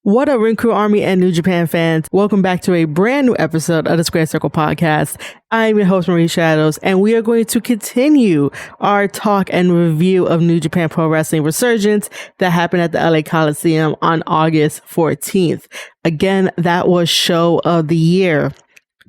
What up, Ring Crew Army and New Japan fans? Welcome back to a brand new episode of the Square Circle Podcast. I'm your host, Marie Shadows, and we are going to continue our talk and review of New Japan Pro Wrestling Resurgence that happened at the LA Coliseum on August 14th. Again, that was show of the year.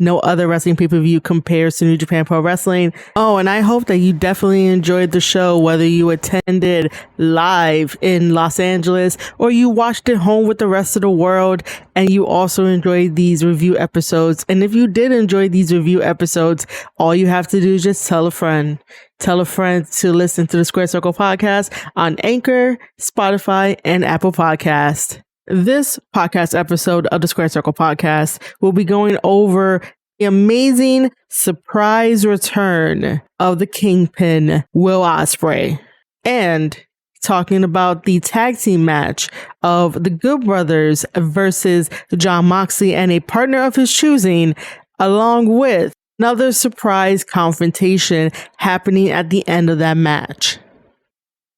No other wrestling pay-per-view compares to New Japan Pro Wrestling. Oh, and I hope that you definitely enjoyed the show, whether you attended live in Los Angeles or you watched it home with the rest of the world, and you also enjoyed these review episodes. And if you did enjoy these review episodes, all you have to do is just tell a friend. Tell a friend to listen to the Square Circle Podcast on Anchor, Spotify, and Apple Podcast. This podcast episode of the Square Circle Podcast will be going over the amazing surprise return of the Kingpin, Will Ospreay, and talking about the tag team match of the Good Brothers versus Jon Moxley and a partner of his choosing, along with another surprise confrontation happening at the end of that match.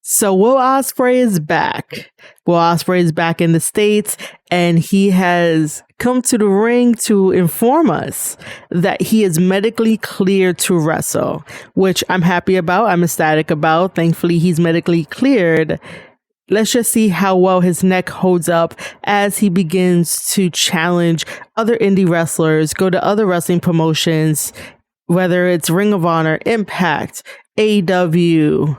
So Will Ospreay is back. Will Ospreay is back in the States, and he has come to the ring to inform us that he is medically cleared to wrestle, which I'm happy about. I'm ecstatic about. Thankfully, he's medically cleared. Let's just see how well his neck holds up as he begins to challenge other indie wrestlers, go to other wrestling promotions, whether it's Ring of Honor, Impact, AEW,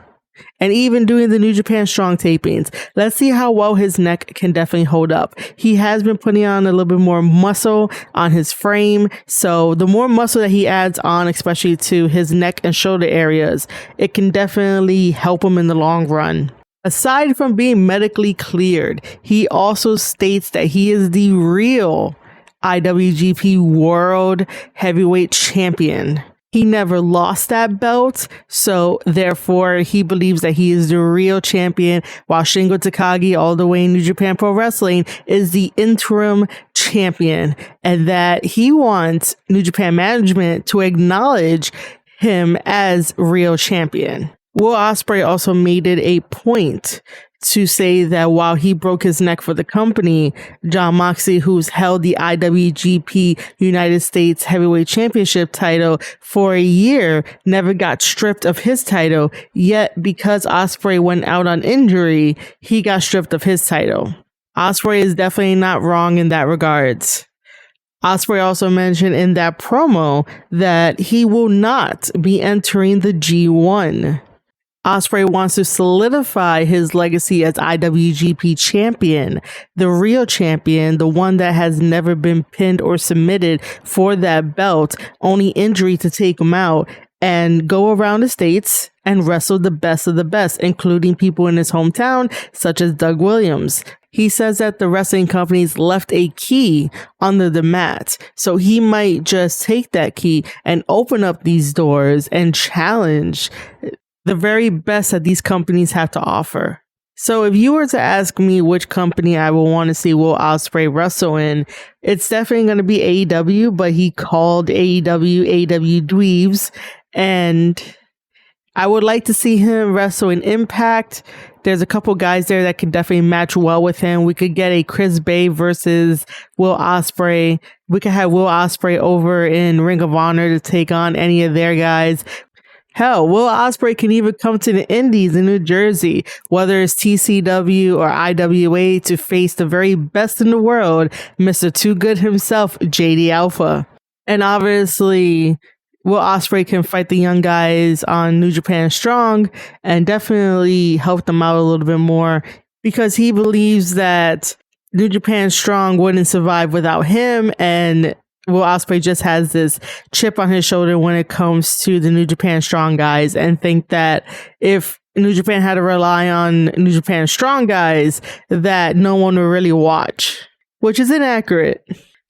and even doing the New Japan Strong tapings. Let's see how well his neck can definitely hold up. He has been putting on a little bit more muscle on his frame. So the more muscle that he adds on, especially to his neck and shoulder areas, it can definitely help him in the long run. Aside from being medically cleared, he also states that he is the real IWGP World Heavyweight Champion. He never lost that belt, so therefore he believes that he is the real champion, while Shingo Takagi, all the way in New Japan Pro Wrestling, is the interim champion, and that he wants New Japan management to acknowledge him as real champion. Will Ospreay also made it a point to say that while he broke his neck for the company, Jon Moxley, who's held the IWGP United States Heavyweight Championship title for a year, never got stripped of his title. Yet, because Ospreay went out on injury, he got stripped of his title. Ospreay is definitely not wrong in that regards. Ospreay also mentioned in that promo that he will not be entering the G1. Ospreay wants to solidify his legacy as IWGP champion, the real champion, the one that has never been pinned or submitted for that belt, only injury to take him out, and go around the States and wrestle the best of the best, including people in his hometown, such as Doug Williams. He says that the wrestling companies left a key under the mat, so he might just take that key and open up these doors and challenge the very best that these companies have to offer. So if you were to ask me which company I would want to see Will Ospreay wrestle in, it's definitely going to be AEW, but he called AEW Dweebs, and I would like to see him wrestle in Impact. There's a couple guys there that could definitely match well with him. We could get a Chris Bay versus Will Ospreay. We could have Will Ospreay over in Ring of Honor to take on any of their guys. Hell, Will Ospreay can even come to the Indies in New Jersey, whether it's TCW or IWA, to face the very best in the world, Mr. Too Good himself, JD Alpha. And obviously, Will Ospreay can fight the young guys on New Japan Strong and definitely help them out a little bit more, because he believes that New Japan Strong wouldn't survive without him, and Will Ospreay just has this chip on his shoulder when it comes to the New Japan Strong guys, and think that if New Japan had to rely on New Japan Strong guys, that no one would really watch, which is inaccurate.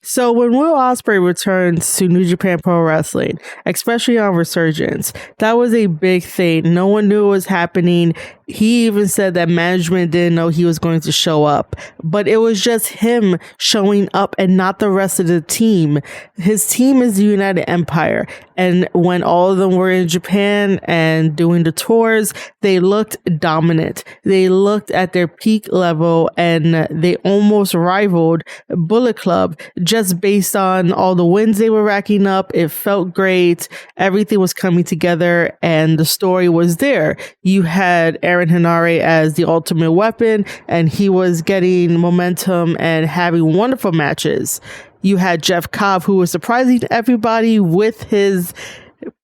So when Will Ospreay returns to New Japan Pro Wrestling, especially on Resurgence, that was a big thing. No one knew what was happening. He even said that management didn't know he was going to show up, but it was just him showing up and not the rest of the team. His team is the United Empire. And when all of them were in Japan and doing the tours, they looked dominant. They looked at their peak level and they almost rivaled Bullet Club just based on all the wins they were racking up. It felt great. Everything was coming together and the story was there. You had Aaron Henare as the ultimate weapon and he was getting momentum and having wonderful matches. You had Jeff Cobb, who was surprising everybody with his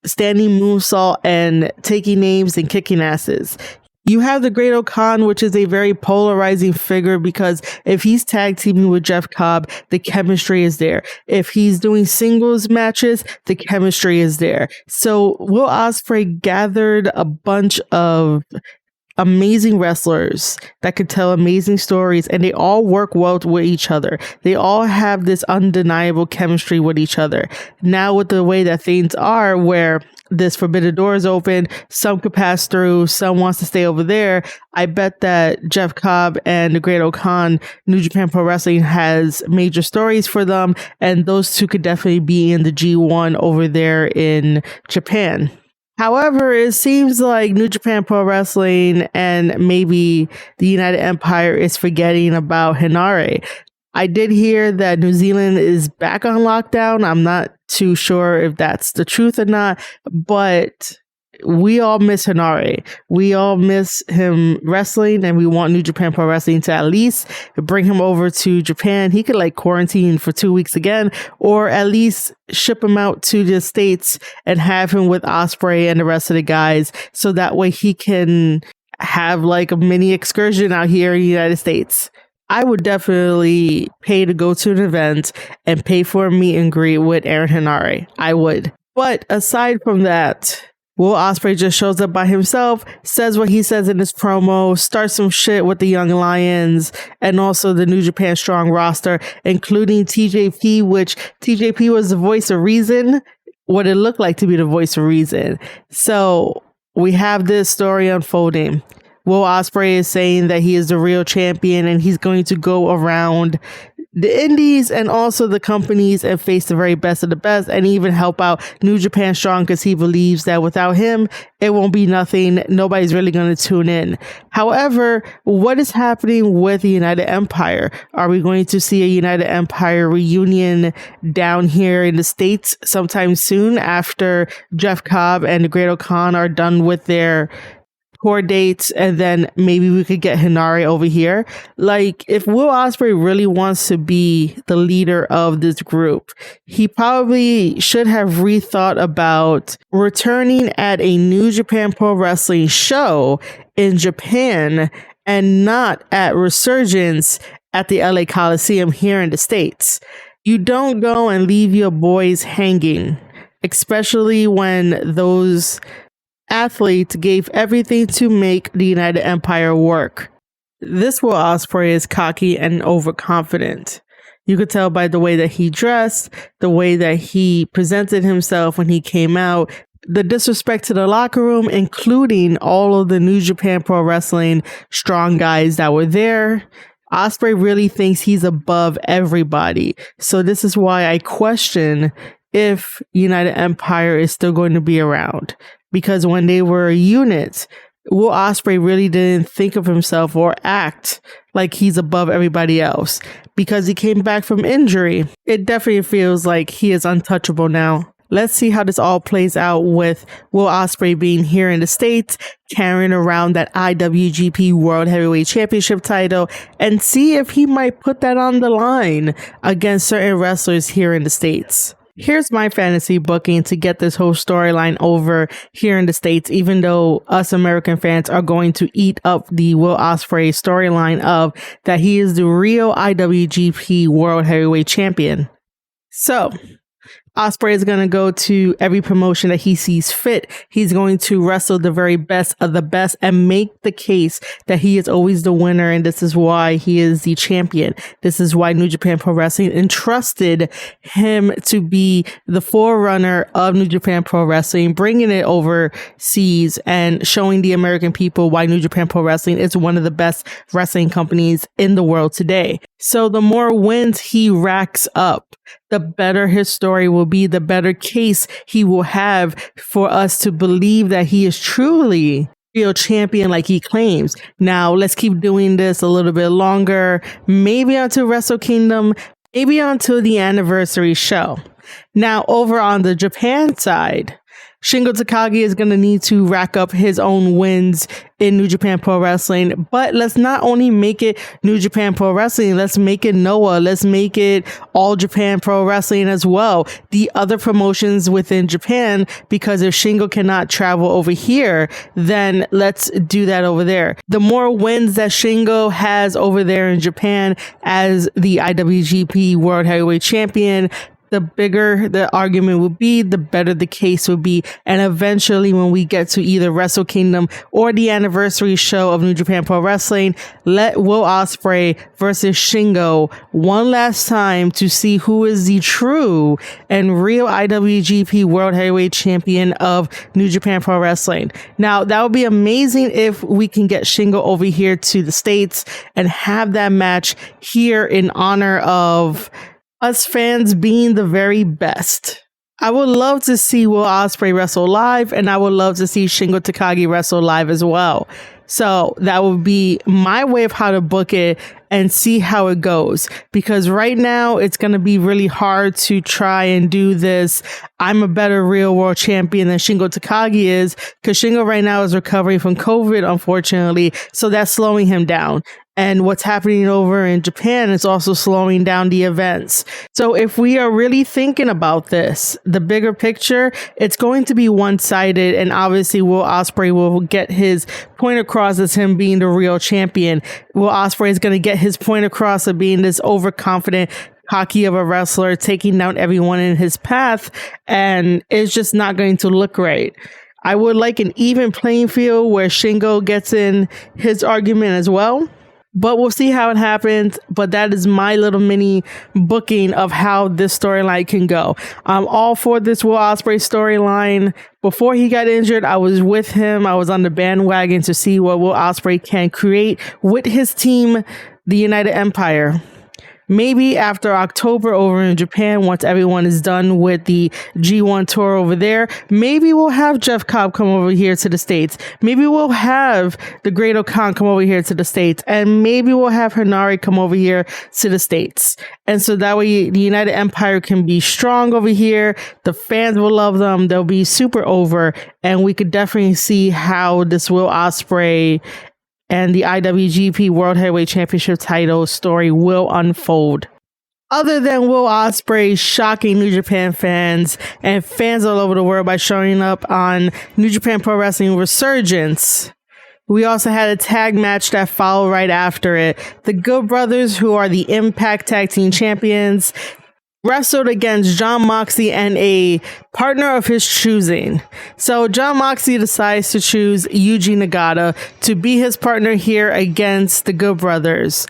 standing moonsault and taking names and kicking asses. You have the Great Khan, which is a very polarizing figure because if he's tag teaming with Jeff Cobb, the chemistry is there. If he's doing singles matches, the chemistry is there. So Will Ospreay gathered a bunch of amazing wrestlers that could tell amazing stories, and they all work well with each other. They all have this undeniable chemistry with each other. Now with the way that things are, where this forbidden door is open, some could pass through, some wants to stay over there, I bet that Jeff Cobb and the Great Khan, New Japan Pro Wrestling has major stories for them, and those two could definitely be in the G1 over there in Japan. However, it seems like New Japan Pro Wrestling and maybe the United Empire is forgetting about Henare. I did hear that New Zealand is back on lockdown. I'm not too sure if that's the truth or not, but we all miss Henare. We all miss him wrestling, and we want New Japan Pro Wrestling to at least bring him over to Japan. He could like quarantine for 2 weeks again, or at least ship him out to the States and have him with Ospreay and the rest of the guys, so that way he can have like a mini excursion out here in the United States. I would definitely pay to go to an event and pay for a meet and greet with Aaron Henare. I would. But aside from that, Will Ospreay just shows up by himself, says what he says in his promo, starts some shit with the Young Lions and also the New Japan Strong roster, including TJP, which TJP was the voice of reason, what it looked like to be the voice of reason. So we have this story unfolding. Will Ospreay is saying that he is the real champion and he's going to go around the indies and also the companies and face the very best of the best and even help out New Japan Strong because he believes that without him, it won't be nothing. Nobody's really going to tune in. However, what is happening with the United Empire? Are we going to see a United Empire reunion down here in the States sometime soon after Jeff Cobb and the Great Khan are done with their tour dates, and then maybe we could get Henare over here? Like, if Will Ospreay really wants to be the leader of this group, he probably should have rethought about returning at a New Japan Pro Wrestling show in Japan and not at Resurgence at the LA Coliseum here in the States. You don't go and leave your boys hanging, especially when those athletes gave everything to make the United Empire work. This Will Ospreay is cocky and overconfident. You could tell by the way that he dressed, the way that he presented himself when he came out, the disrespect to the locker room, including all of the New Japan Pro Wrestling Strong guys that were there. Ospreay really thinks he's above everybody. So this is why I question if United Empire is still going to be around. Because when they were a unit, Will Ospreay really didn't think of himself or act like he's above everybody else. Because he came back from injury, it definitely feels like he is untouchable now. Let's see how this all plays out with Will Ospreay being here in the States, carrying around that IWGP World Heavyweight Championship title, and see if he might put that on the line against certain wrestlers here in the States. Here's my fantasy booking to get this whole storyline over here in the States, even though us American fans are going to eat up the Will Ospreay storyline of that he is the real IWGP World Heavyweight Champion. So Ospreay is going to go to every promotion that he sees fit. He's going to wrestle the very best of the best and make the case that he is always the winner. And this is why he is the champion. This is why New Japan Pro Wrestling entrusted him to be the forerunner of New Japan Pro Wrestling, bringing it overseas and showing the American people why New Japan Pro Wrestling is one of the best wrestling companies in the world today. So the more wins he racks up, the better his story will be, the better case he will have for us to believe that he is truly real champion like he claims. Now, let's keep doing this a little bit longer, maybe until Wrestle Kingdom, maybe until the anniversary show. Now, over on the Japan side, Shingo Takagi is going to need to rack up his own wins in New Japan Pro Wrestling. But let's not only make it New Japan Pro Wrestling, let's make it Noah. Let's make it All Japan Pro Wrestling as well. The other promotions within Japan, because if Shingo cannot travel over here, then let's do that over there. The more wins that Shingo has over there in Japan as the IWGP World Heavyweight Champion, the bigger the argument would be, the better the case would be. And eventually, when we get to either Wrestle Kingdom or the anniversary show of New Japan Pro Wrestling, let Will Ospreay versus Shingo one last time to see who is the true and real IWGP World Heavyweight Champion of New Japan Pro Wrestling. Now, that would be amazing if we can get Shingo over here to the States and have that match here in honor of us fans being the very best. I would love to see Will Ospreay wrestle live, and I would love to see Shingo Takagi wrestle live as well. So that would be my way of how to book it and see how it goes. Because right now it's going to be really hard to try and do this. I'm a better real world champion than Shingo Takagi is, because Shingo right now is recovering from COVID, unfortunately. So that's slowing him down. And what's happening over in Japan is also slowing down the events. So if we are really thinking about this, the bigger picture, it's going to be one-sided. And obviously Will Ospreay will get his point across as him being the real champion. Will Ospreay is going to get his point across of being this overconfident, cocky of a wrestler, taking down everyone in his path. And it's just not going to look right. I would like an even playing field where Shingo gets in his argument as well. But we'll see how it happens. But that is my little mini booking of how this storyline can go. I'm all for this Will Ospreay storyline. Before he got injured, I was with him. I was on the bandwagon to see what Will Ospreay can create with his team, the United Empire. Maybe after October over in Japan, once everyone is done with the G1 tour over there, maybe we'll have Jeff Cobb come over here to the States. Maybe we'll have the Great O'Khan come over here to the States. And maybe we'll have Hanari come over here to the States. And so that way the United Empire can be strong over here. The fans will love them. They'll be super over. And we could definitely see how this Will Ospreay and the IWGP World Heavyweight Championship title story will unfold. Other than Will Ospreay shocking New Japan fans and fans all over the world by showing up on New Japan Pro Wrestling Resurgence, we also had a tag match that followed right after it. The Good Brothers, who are the Impact Tag Team Champions, wrestled against Jon Moxley and a partner of his choosing. So Jon Moxley decides to choose Yuji Nagata to be his partner here against the Good Brothers.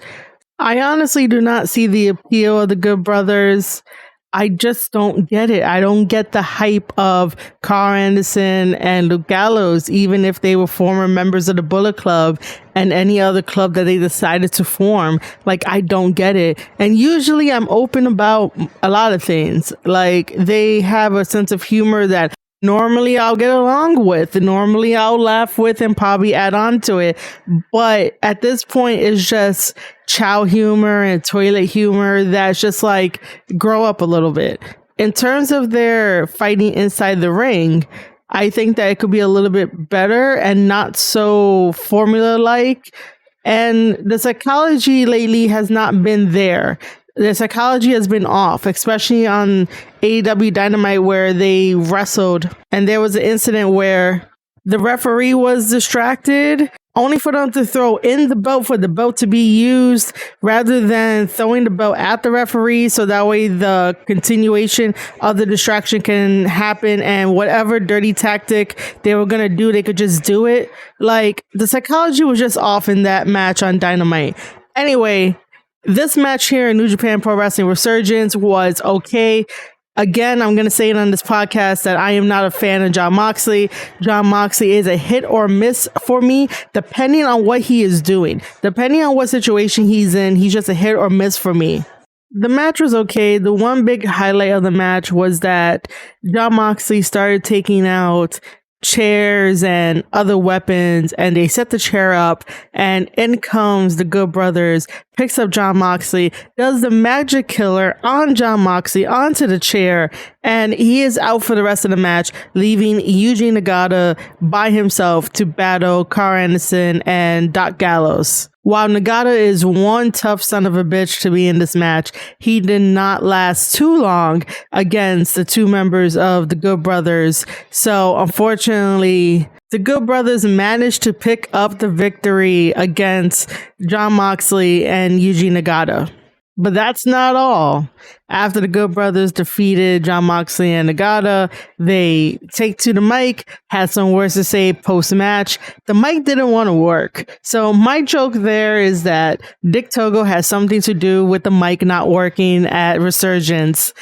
I honestly do not see the appeal of the Good Brothers. I just don't get it. I don't get the hype of Carl Anderson and Luke Gallows, even if they were former members of the Bullet Club and any other club that they decided to form. Like, I don't get it. And usually I'm open about a lot of things. Like, they have a sense of humor that normally I'll get along with, normally I'll laugh with and probably add on to it. But at this point, it's just chow humor and toilet humor that's just like, grow up a little bit. In terms of their fighting inside the ring, I think that it could be a little bit better and not so formula-like. And the psychology lately has not been there. The psychology has been off, especially on AEW Dynamite where they wrestled. And there was an incident where the referee was distracted, only for them to throw in the belt for the belt to be used rather than throwing the belt at the referee. So that way the continuation of the distraction can happen, and whatever dirty tactic they were going to do, they could just do it. Like, the psychology was just off in that match on Dynamite. Anyway, this match here in New Japan Pro Wrestling Resurgence was okay. Again, I'm going to say it on this podcast that I am not a fan of Jon Moxley. Jon Moxley is a hit or miss for me, depending on what he is doing. Depending on what situation he's in, he's just a hit or miss for me. The match was okay. The one big highlight of the match was that Jon Moxley started taking out chairs and other weapons, and they set the chair up, and in comes the Good Brothers, picks up Jon Moxley, does the magic killer on Jon Moxley onto the chair, and he is out for the rest of the match, leaving Yuji Nagata by himself to battle Carl Anderson and Doc Gallows. While Nagata is one tough son of a bitch to be in this match, he did not last too long against the two members of the Good Brothers. So unfortunately, the Good Brothers managed to pick up the victory against Jon Moxley and Yuji Nagata. But that's not all. After the Good Brothers defeated Jon Moxley and Nagata, they take to the mic, had some words to say post-match. The mic didn't want to work. So my joke there is that Dick Togo has something to do with the mic not working at Resurgence.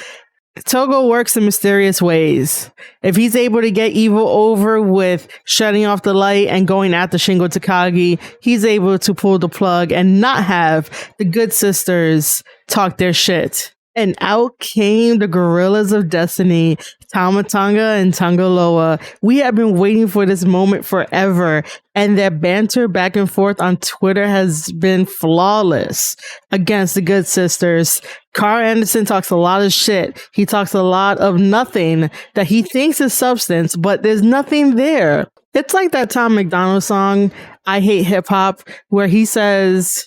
Togo works in mysterious ways. If he's able to get Evil over with shutting off the light and going after Shingo Takagi, he's able to pull the plug and not have the Good Sisters talk their shit. And out came the Gorillas of Destiny, Tama Tonga and Tonga Loa. We have been waiting for this moment forever, and their banter back and forth on Twitter has been flawless against the Good Sisters. Carl Anderson talks a lot of shit. He talks a lot of nothing that he thinks is substance, but there's nothing there. It's like that Tom McDonald song, I Hate Hip Hop, where he says,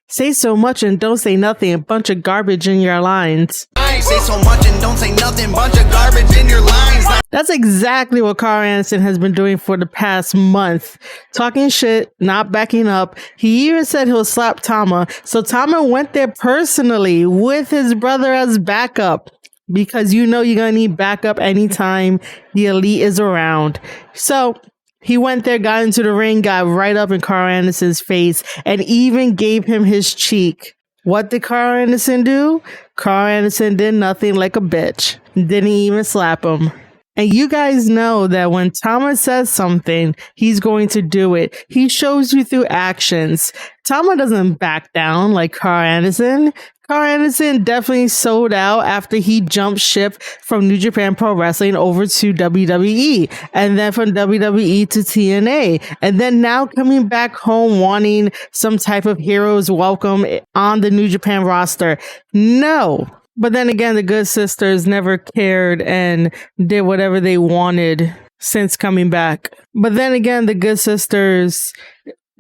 say so much and don't say nothing, a bunch of garbage in your lines. I ain't say so much and don't say nothing, bunch of garbage in your lines. That's exactly what Carl Anderson has been doing for the past month. Talking shit, not backing up. He even said he'll slap Tama. So Tama went there personally with his brother as backup. Because you know you're going to need backup anytime the Elite is around. So he went there, got into the ring, got right up in Carl Anderson's face, and even gave him his cheek. What did Carl Anderson do? Carl Anderson did nothing, like a bitch. Didn't even slap him. And you guys know that when Tama says something, he's going to do it. He shows you through actions. Tama doesn't back down like Carl Anderson. Carl Anderson definitely sold out after he jumped ship from New Japan Pro Wrestling over to WWE, and then from WWE to TNA, and then now coming back home wanting some type of hero's welcome on the New Japan roster. No. But then again, the Good Sisters never cared and did whatever they wanted since coming back. But then again, the Good Sisters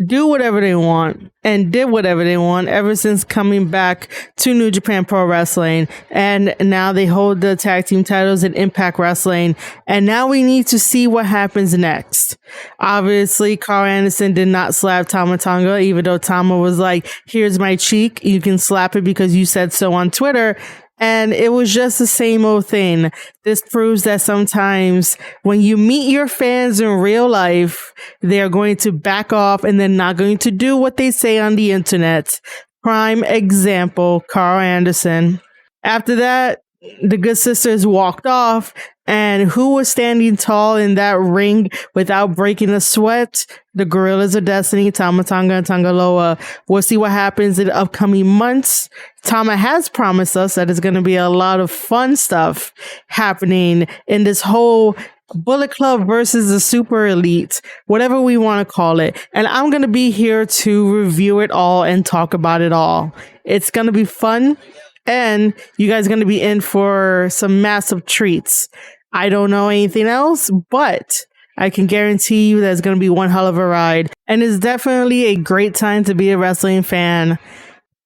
do whatever they want and did whatever they want ever since coming back to New Japan Pro Wrestling. And now they hold the tag team titles in Impact Wrestling. And now we need to see what happens next. Obviously, Carl Anderson did not slap Tama Tonga, even though Tama was like, here's my cheek. You can slap it because you said so on Twitter. And it was just the same old thing. This proves that sometimes when you meet your fans in real life, they're going to back off and they're not going to do what they say on the internet. Prime example, Carl Anderson. After that, the Good Sisters walked off, and who was standing tall in that ring without breaking a sweat? The Gorillas of Destiny, Tama Tonga and Tonga Loa. We'll see what happens in the upcoming months. Tama has promised us that there's going to be a lot of fun stuff happening in this whole Bullet Club versus the Super Elite, whatever we want to call it. And I'm going to be here to review it all and talk about it all. It's going to be fun. And you guys are going to be in for some massive treats. I don't know anything else, but I can guarantee you that it's going to be one hell of a ride. And it's definitely a great time to be a wrestling fan.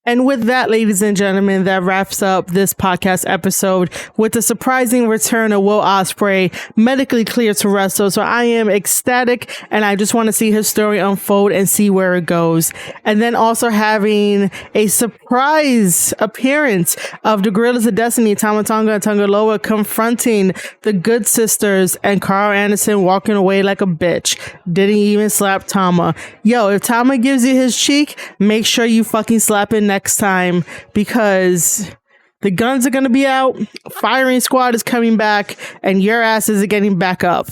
And with that, ladies and gentlemen, that wraps up this podcast episode with the surprising return of Will Ospreay, medically cleared to wrestle. So I am ecstatic, and I just want to see his story unfold and see where it goes. And then also having a surprise appearance of the Gorillas of Destiny, Tama Tonga and Tonga Loa, confronting the Good Sisters, and Carl Anderson walking away like a bitch. Didn't even slap Tama. Yo, if Tama gives you his cheek, make sure you fucking slap it next time, because The guns are going to be out, firing squad is coming back, and your asses are getting back up.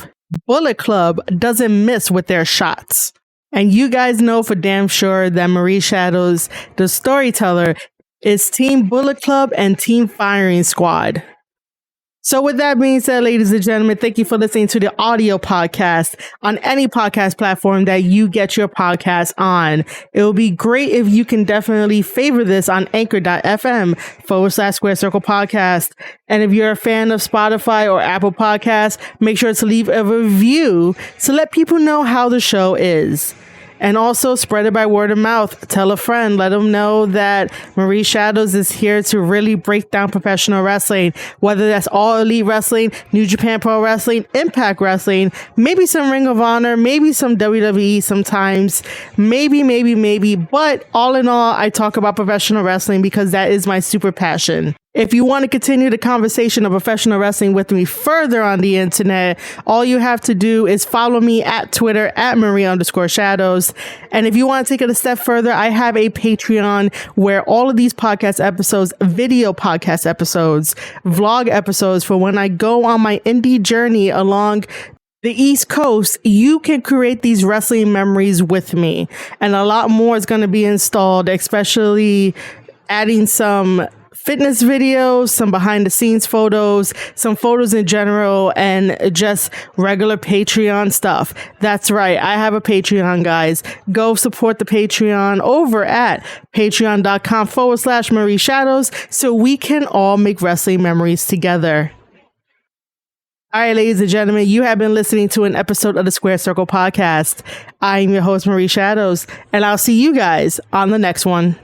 Bullet Club doesn't miss with their shots. And you guys know for damn sure that Marie Shadows, the storyteller, is Team Bullet Club and Team Firing Squad. So with that being said, ladies and gentlemen, thank you for listening to the audio podcast on any podcast platform that you get your podcast on. It will be great if you can definitely favor this on anchor.fm/Square Circle Podcast. And if you're a fan of Spotify or Apple Podcasts, make sure to leave a review to let people know how the show is. And also spread it by word of mouth. Tell a friend. Let them know that Marie Shadows is here to really break down professional wrestling. Whether that's All Elite Wrestling, New Japan Pro Wrestling, Impact Wrestling, maybe some Ring of Honor, maybe some WWE sometimes. Maybe. But all in all, I talk about professional wrestling because that is my super passion. If you want to continue the conversation of professional wrestling with me further on the internet, all you have to do is follow me at Twitter at Marie_Shadows. And if you want to take it a step further, I have a Patreon where all of these podcast episodes, video podcast episodes, vlog episodes for when I go on my indie journey along the East Coast, you can create these wrestling memories with me. And a lot more is going to be installed, especially adding some fitness videos, some behind the scenes photos, some photos in general, and just regular Patreon stuff. That's right. I have a Patreon, guys. Go support the Patreon over at patreon.com/Marie Shadows so we can all make wrestling memories together. All right, ladies and gentlemen, you have been listening to an episode of the Square Circle Podcast. I'm your host, Marie Shadows, and I'll see you guys on the next one.